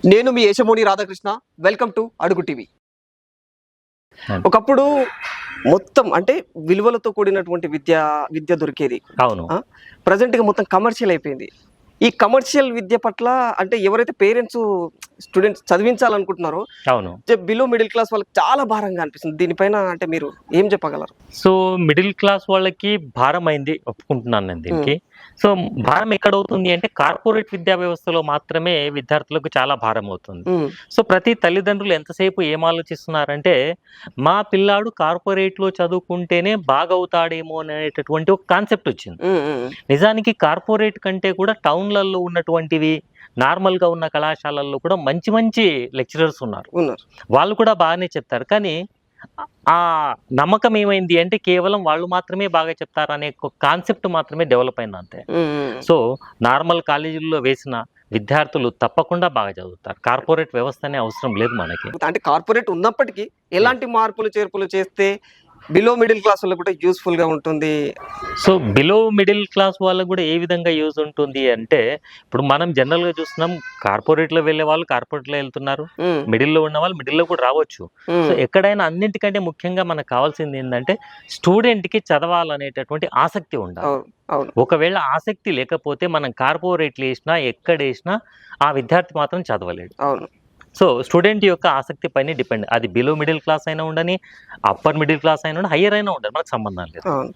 నేను మీ యశమోని Radhakrishna. Welcome to అడుగు TV. అవును. ఒకప్పుడు మొత్తం అంటే విలువలతో కూడినటువంటి విద్య దొరికేది. అవును. ప్రజెంట్‌గా మొత్తం కమర్షియల్ అయిపోయింది. ఈ కమర్షియల్ విద్య పట్ల అంటే ఎవరైతే పేరెంట్స్ స్టూడెంట్స్ చదివించాలనుకుంటున్నారో అవును. బిలో మిడిల్ క్లాస్ వాళ్ళకి చాలా భారంగా అనిపిస్తుంది. దీనిపైన అంటే మీరు ఏం చెప్పగలరు? సో, మిడిల్ క్లాస్ వాళ్ళకి భారమైంది ఒప్పుకుంటున్నాను నేను దీనికి. సో, భారం ఎక్కడవుతుంది అంటే కార్పొరేట్ విద్యా వ్యవస్థలో మాత్రమే విద్యార్థులకు చాలా భారమవుతుంది. హ్మ్. సో, ప్రతి తల్లిదండ్రులు ఎంతసేపు ఏం ఆలోచిస్తున్నారంటే, మా పిల్లాడు కార్పొరేట్‌లో చదువుకుంటేనే బాగవుతాడేమో అనేటటువంటి ఒక కాన్సెప్ట్ వచ్చింది. హ్మ్. హ్మ్. నిజానికి కార్పొరేట్ కంటే కూడా టౌన్‌లలో ఉన్నటువంటివి నార్మల్‌గా ఉన్న కళాశాలల్లో కూడా మంచి మంచి లెక్చరర్స్ ఉన్నారు. ఉన్నారు. వాళ్ళు కూడా బాగానే చెప్తారు. కానీ ఆ నమ్మకం ఏమైంది అంటే కేవలం వాళ్ళు మాత్రమే బాగా చెప్తారనే కాన్సెప్ట్ మాత్రమే డెవలప్ అయింది అంతే. హ్మ్. హ్మ్. సో, నార్మల్ కాలేజీల్లో వేసిన విద్యార్థులు తప్పకుండా బాగా చదువుతారు. కార్పొరేట్ వ్యవస్థనే అవసరం లేదు మనకి. అంటే కార్పొరేట్ ఉన్నప్పటికీ ఎలాంటి మార్పులు చేర్పులు చేస్తే బిలో మిడిల్ క్లాస్ వాళ్ళకి కూడా యూజ్‌ఫుల్‌గా ఉంటుంది? సో, బిలో మిడిల్ క్లాస్ వాళ్ళకి కూడా ఏ విధంగా యూజ్ ఉంటుంది అంటే, ఇప్పుడు మనం జనరల్‌గా చూస్తున్నాం కార్పొరేట్‌లో వెళ్ళే వాళ్ళు కార్పొరేట్‌లో వెళ్తున్నారు. హ్మ్. మిడిల్‌లో ఉన్న వాళ్ళు మిడిల్‌లో కూడా రావచ్చు. సో, హ్మ్. ఎక్కడైనా అన్నింటికంటే ముఖ్యంగా మనకు కావాల్సింది ఏందంటే, స్టూడెంట్‌కి చదవాలనేటటువంటి ఆసక్తి ఉండాలి. అవును. అవును. ఒకవేళ ఆసక్తి లేకపోతే మనం కార్పొరేట్‌లో ఏసినా, ఎక్కడేసినా ఆ విద్యార్థి మాత్రం చదవలేడు. అవును. సో, స్టూడెంట్ యొక్క ఆసక్తి పైనే డిపెండ్. అది బిలో మిడిల్ క్లాస్ అయినా ఉండని, అప్పర్ మిడిల్ క్లాస్ అయినా ఉండి, హైయర్ అయినా ఉండని మనకు సంబంధం లేదు. అవును.